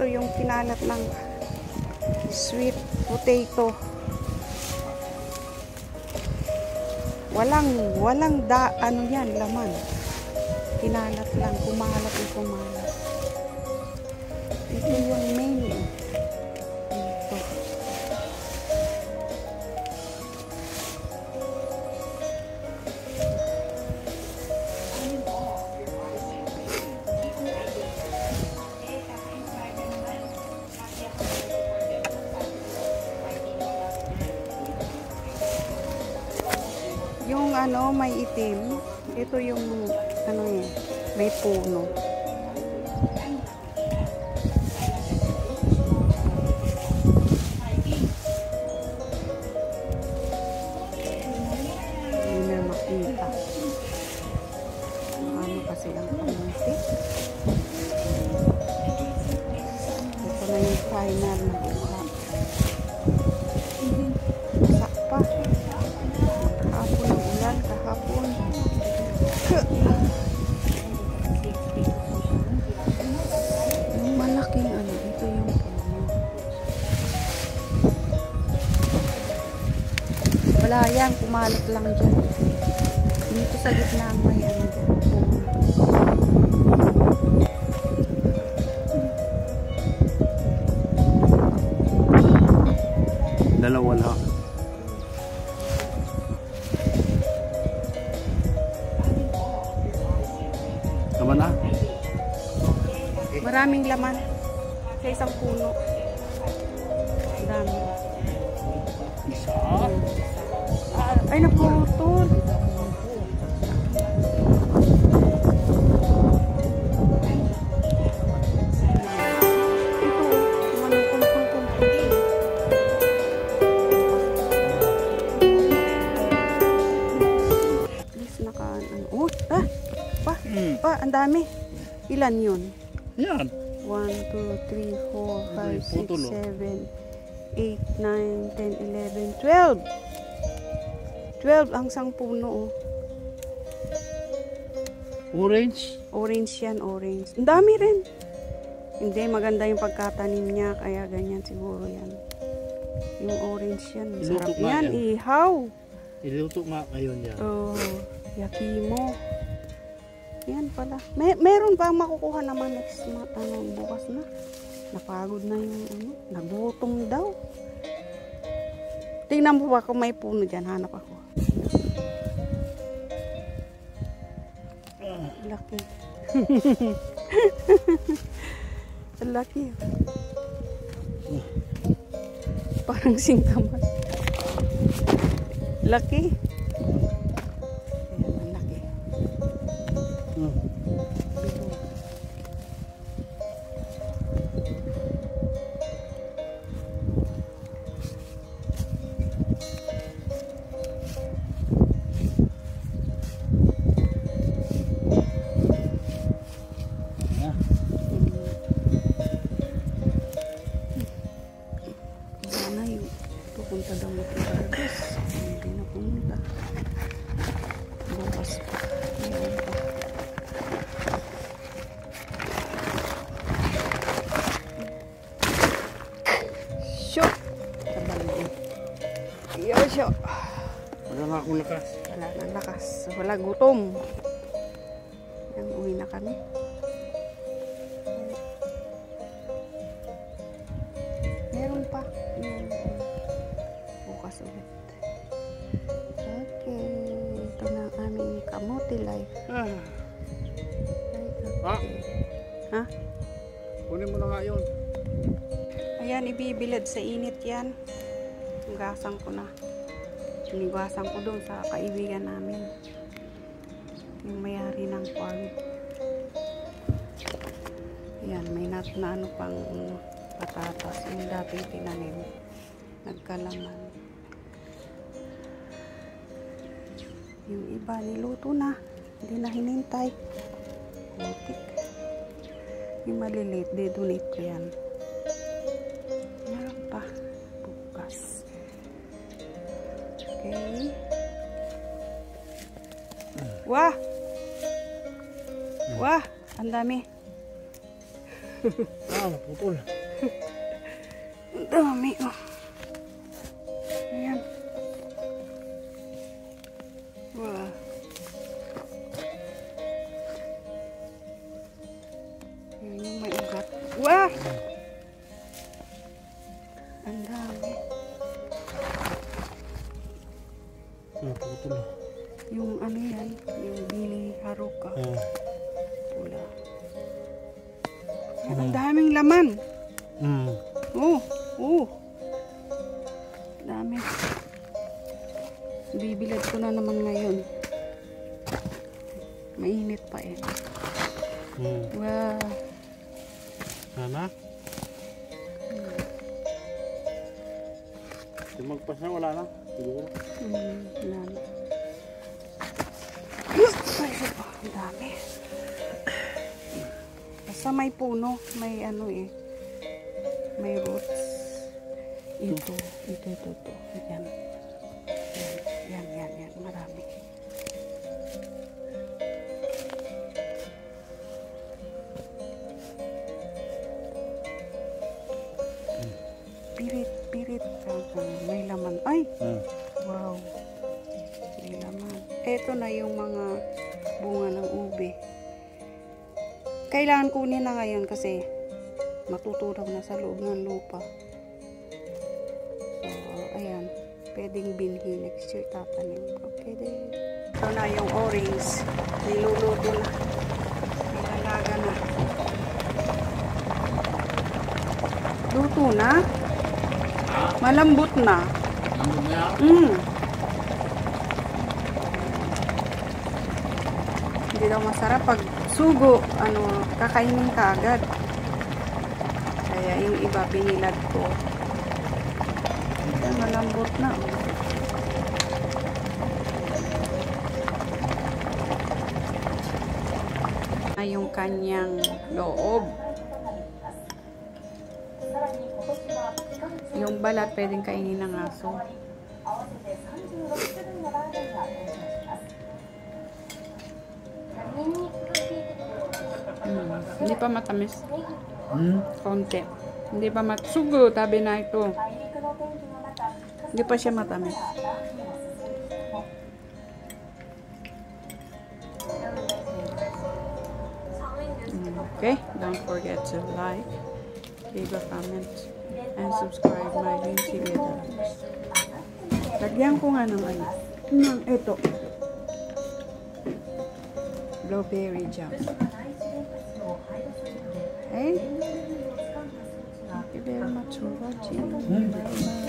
Ito yung kinalat ng sweet potato. Walang ano yan, laman. Kinalat lang, kumalat. Ito yung main. Ito. Yung ano, may itim. Ito yung ano eh, may puno. Hindi na makita. Ano kasi ang kamunti. Ito na yung final na buka. Sakpa. Kahapon ang ulan, kahapon. Yung malaking ano, ito yung puno. Wala yan, kumalat lang dyan. Dito sa gitna may ano dyan. Dalawa lang. Tama na? Maraming laman sa isang puno. Dami. Isa. Ay, naputol. Ang dami. Ilan yun? Yan. 1, 2, 3, 4, 5, 6, 7, 8, 9, 10, 11, 12. 12 ang isang puno. Orange. Orange yan, orange. Ang dami rin. Hindi, maganda yung pagkatanim niya. Kaya ganyan siguro yan. Yung orange yan. Sarap yan. Ihaw. Iluto nga ngayon yan. Oh, yakimo. Yan pala. Meron pa makukuha naman next bukas na. Napagod na yung ano. Nagutom daw. Tingnan mo ba kung may puno dyan. Hanap ako. Laki. Laki. Parang singkamas. Laki. Pupunta daw mag-harvest. Hindi na pumunta. Bukas pa. Ayan pa. Shoot! Tabalin. Yosho! Wala na akong lakas. Wala na lakas. Wala gutom. Yan, uwi na kami. Meron pa. Bukas ulit. Okay. Ito na ang aming kamote life. Okay. Ha? Kunin mo na nga yun. Ayan, ibibilad sa init yan. Hugasan ko na. Sinigasan ko doon sa kaibigan namin. Yung mayari ng farm. Ayan, may na ano pang patatas. Yung dating tinanim. Nagkalaman. Yung iba niluto na. Hindi na hinintay. Butik. Yung maliliit, de-donate ko yan. Meron pa. Bukas. Okay. Wah! Wah! Ang dami. Naputol. Ang dami, oh. Ayan. Wow. Ayan yung may ugat. Wow! Ang dami. Naputol. Yung ano yan, yung Bili Haruka. Wala. Yan, ang daming laman. Oh. Dami. Bibilad ko na naman ngayon. Mainit pa eh. Wow. Sana? Yung magpasa, wala na. Siguro. Wala na. Ay, ang dami. Basta may puno, may ano eh. May roots. Ito. Yan. Yan. Marami. Pirit. May laman. Ay! Wow. May laman. Ito na yung mga bunga ng ube. Kailangan kunin na ngayon kasi matutunaw na sa loob ng lupa. So, ayan. Pwedeng binhi. Next year tatanim. Okay din. Ito na yung orange. Niluluto na. Nilalaga na. Luto na? Malambot na. Hindi daw masarap pag sugo, kakainin ka agad. Kaya yung iba binilad ko. Ayan, malambot na. Yung kanyang loob. Yung balat pwedeng kainin ng aso. Hindi pa matamis. Konti. Hindi pa matsugo, tabi na ito. Hindi pa siya matamis. Okay, don't forget to like, leave a comment, and subscribe my Lindsay Videos. Lagyan ko nga ng ito. Blueberry jam. Okay? Thank you very much for watching. Bye bye.